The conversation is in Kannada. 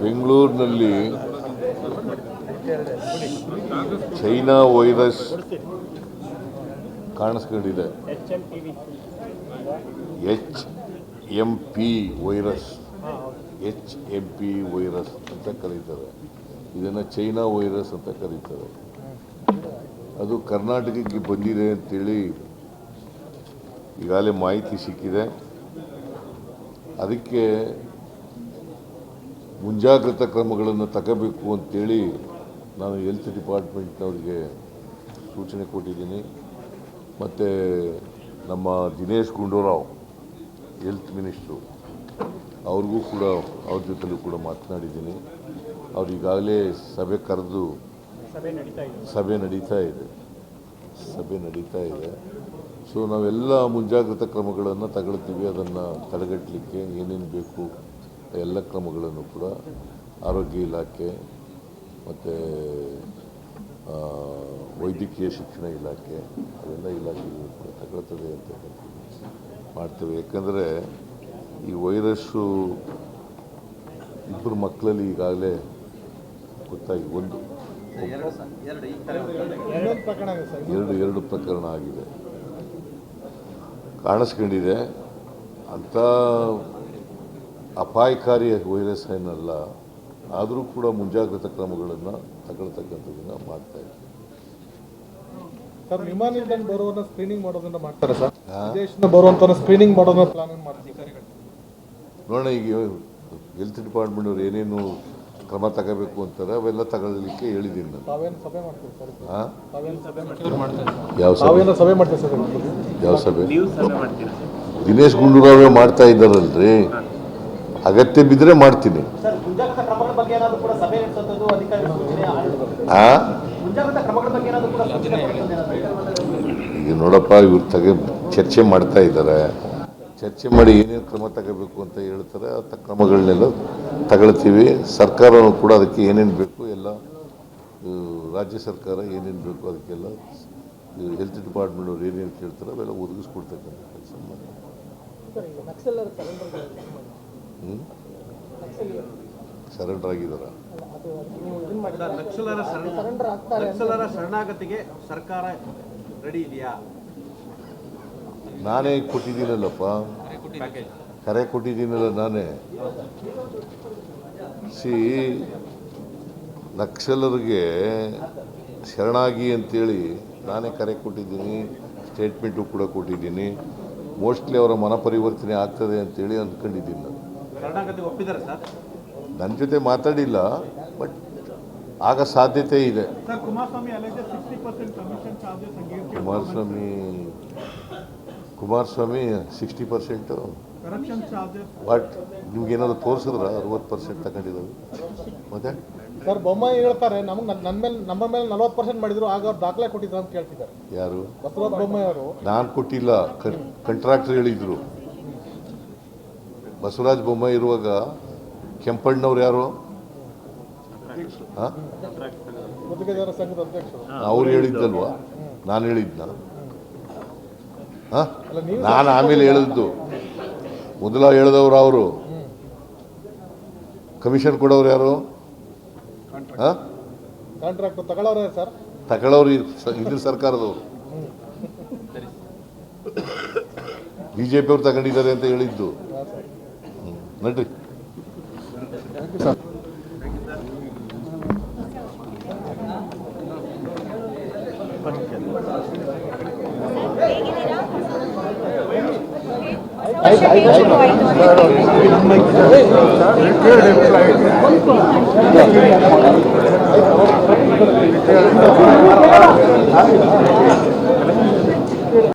ಬೆಂಗಳೂರಿನಲ್ಲಿ ಚೈನಾ ವೈರಸ್ ಕಾಣಿಸ್ಕೊಂಡಿದೆ. HMP ವೈರಸ್ ಅಂತ ಕರೀತಾರೆ. ಇದನ್ನು ಚೈನಾ ವೈರಸ್ ಅಂತ ಕರೀತಾರೆ. ಅದು ಕರ್ನಾಟಕಕ್ಕೆ ಬಂದಿದೆ ಅಂತೇಳಿ ಈಗಾಗಲೇ ಮಾಹಿತಿ ಸಿಕ್ಕಿದೆ. ಅದಕ್ಕೆ ಮುಂಜಾಗ್ರತಾ ಕ್ರಮಗಳನ್ನು ತಗೋಬೇಕು ಅಂತೇಳಿ ನಾನು ಹೆಲ್ತ್ ಡಿಪಾರ್ಟ್ಮೆಂಟ್ನವ್ರಿಗೆ ಸೂಚನೆ ಕೊಟ್ಟಿದ್ದೀನಿ. ಮತ್ತು ನಮ್ಮ ದಿನೇಶ್ ಗುಂಡೂರಾವ್ ಹೆಲ್ತ್ ಮಿನಿಸ್ಟ್ರು ಅವ್ರಿಗೂ ಕೂಡ ಅವ್ರ ಜೊತೆಲೂ ಕೂಡ ಮಾತನಾಡಿದ್ದೀನಿ. ಅವ್ರು ಈಗಾಗಲೇ ಸಭೆ ಕರೆದು ಸಭೆ ನಡೀತಾ ಇದೆ. ಸೊ ನಾವೆಲ್ಲ ಮುಂಜಾಗ್ರತಾ ಕ್ರಮಗಳನ್ನು ತಗೊಳ್ತೀವಿ. ಅದನ್ನು ತಡೆಗಟ್ಟಲಿಕ್ಕೆ ಏನೇನು ಬೇಕು ಎಲ್ಲ ಕ್ರಮಗಳನ್ನು ಕೂಡ ಆರೋಗ್ಯ ಇಲಾಖೆ ಮತ್ತು ವೈದ್ಯಕೀಯ ಶಿಕ್ಷಣ ಇಲಾಖೆ ಅವೆಲ್ಲ ಇಲಾಖೆಗಳು ಕೂಡ ತಗೊಳ್ತದೆ ಅಂತ ಮಾಡ್ತೇವೆ. ಯಾಕಂದರೆ ಈ ವೈರಸ್ಸು ಇಬ್ಬರು ಮಕ್ಕಳಲ್ಲಿ ಈಗಾಗಲೇ ಗೊತ್ತಾಗಿ ಎರಡು ಪ್ರಕರಣ ಆಗಿದೆ, ಕಾಣಿಸ್ಕೊಂಡಿದೆ. ಅಂಥ ಅಪಾಯಕಾರಿ ವೈರಸ್ ಏನಲ್ಲ, ಆದರೂ ಕೂಡ ಮುಂಜಾಗ್ರತಾ ಕ್ರಮಗಳನ್ನು ತಗೊಳ್ತಕ್ಕಂಥದ್ದನ್ನು ಮಾಡ್ತಾ ಇದ್ದೀವಿ. ಸರ್, ವಿಮಾನ ನಿಲ್ದಾಣ ಬರುವನ್ನ ಸ್ಕ್ರೀನಿಂಗ್ ಮಾಡೋದನ್ನ ಮಾಡ್ತಾರೆ ಸರ್. ವಿದೇಶದಿಂದ ಬರುವಂತ ಸ್ಕ್ರೀನಿಂಗ್ ಮಾಡೋದನ್ನ ಪ್ಲಾನ್ ಮಾಡ್ತಾರೆ. ನೋಡೋಣ, ಈಗ ಹೆಲ್ತ್ ಡಿಪಾರ್ಟ್ಮೆಂಟ್ ಅವ್ರು ಏನೇನು ಕ್ರಮ ತಗೋಬೇಕು ಅಂತಾರೆ ಅವೆಲ್ಲ ತಗೊಳ್ಳಿಕ್ಕೆ ಹೇಳಿದ್ದೀನಿ ನಾನು. ಯಾವ ಸಭೆ? ದಿನೇಶ್ ಗುಂಡೂರಾವೇ ಮಾಡ್ತಾ ಇದ್ದಾರಲ್ರಿ, ಅಗತ್ಯ ಬಿದ್ದರೆ ಮಾಡ್ತೀನಿ. ಈಗ ನೋಡಪ್ಪ, ಇವ್ರು ಚರ್ಚೆ ಮಾಡ್ತಾ ಇದ್ದಾರೆ. ಚರ್ಚೆ ಮಾಡಿ ಏನೇನು ಕ್ರಮ ತಗೋಬೇಕು ಅಂತ ಹೇಳ್ತಾರೆ, ಆ ಕ್ರಮಗಳನ್ನೆಲ್ಲ ತಗೊಳ್ತೀವಿ. ಸರ್ಕಾರನೂ ಕೂಡ ಅದಕ್ಕೆ ಏನೇನು ಬೇಕು ಎಲ್ಲ, ರಾಜ್ಯ ಸರ್ಕಾರ ಏನೇನು ಬೇಕು ಅದಕ್ಕೆಲ್ಲ ಹೆಲ್ತ್ ಡಿಪಾರ್ಟ್ಮೆಂಟ್ ಅವ್ರು ಏನೇನು ಕೇಳ್ತಾರೆ ಅವೆಲ್ಲ ಒದಗಿಸ್ಕೊಡ್ತಕ್ಕಂಥ ಕೆಲಸ ಮಾಡಿ. ಸರೆಂಡರ್ ಆಗಿದಾರ? ನಕ್ಸಲರ ಶರಣಾಗತಿಗೆ ಸರ್ಕಾರ ರೆಡಿ ಇದೆಯಾ? ನಾನೇ ಕೊಟ್ಟಿದ್ದೀನಲ್ಲಪ್ಪ, ಕರೆ ಕೊಟ್ಟಿದ್ದೀನಲ್ಲ ನಾನೇ. ನಕ್ಸಲರಿಗೆ ಶರಣಾಗಿ ಅಂತೇಳಿ ನಾನೇ ಕರೆ ಕೊಟ್ಟಿದ್ದೀನಿ, ಸ್ಟೇಟ್ಮೆಂಟು ಕೂಡ ಕೊಟ್ಟಿದ್ದೀನಿ. ಮೋಸ್ಟ್ಲಿ ಅವರ ಮನ ಪರಿವರ್ತನೆ ಆಗ್ತದೆ ಅಂತೇಳಿ ಅಂದ್ಕೊಂಡಿದ್ದೀನಿ ನಾನು. ಶರಣಾಗತಿಗೆ ಒಪ್ಪಿದ್ದಾರೆ ಸರ್? ನನ್ನ ಜೊತೆ ಮಾತಾಡಿಲ್ಲ, ಬಟ್ ಆಗ ಸಾಧ್ಯತೆ ಇದೆ. ಕುಮಾರಸ್ವಾಮಿ 60% ಬಟ್ ನಿಮ್ಗೇನಾದ್ರು ತೋರಿಸಿದ್ರ 60% ತಗೊಂಡಿರೋದು? ಮತ್ತೆ ಸರ್, ಬೊಮ್ಮಾಯಿ ಹೇಳ್ತಾರೆ ನಮ್ಮ ಮೇಲೆ 40% ಮಾಡಿದ್ರು, ಆಗ ಅವ್ರು ದಾಖಲೆ ಕೊಟ್ಟಿದ್ರು ಅಂತ ಕೇಳ್ತಿದ್ದಾರೆ. ಯಾರು? ಬಸವರಾಜ ಬೊಮ್ಮಾಯಿ ಅವರು. ನಾನು ಕೊಟ್ಟಿಲ್ಲ, ಕಾಂಟ್ರಾಕ್ಟರ್ ಹೇಳಿದ್ರು. ಬಸವರಾಜ ಬೊಮ್ಮಾಯಿ ಇರುವಾಗ ಕೆಂಪಣ್ಣವ್ರು ಯಾರು? ಅವ್ರು ಹೇಳಿದ್ದಲ್ವಾ, ನಾನು ಹೇಳಿದ್ನ? ನಾನು ಆಮೇಲೆ ಹೇಳಿದ್ದು. ಮೊದಲ ಹೇಳಿದವರು ಅವರು. ಕಮಿಷನ್ ಕೊಡೋರು ಯಾರು? ತಗೊಳ್ಳೋರು ಇದ್ರ ಸರ್ಕಾರದವರು. ಬಿಜೆಪಿ ಅವ್ರು ತಗೊಂಡಿದ್ದಾರೆ ಅಂತ ಹೇಳಿದ್ದು. ನಡ್ರಿ.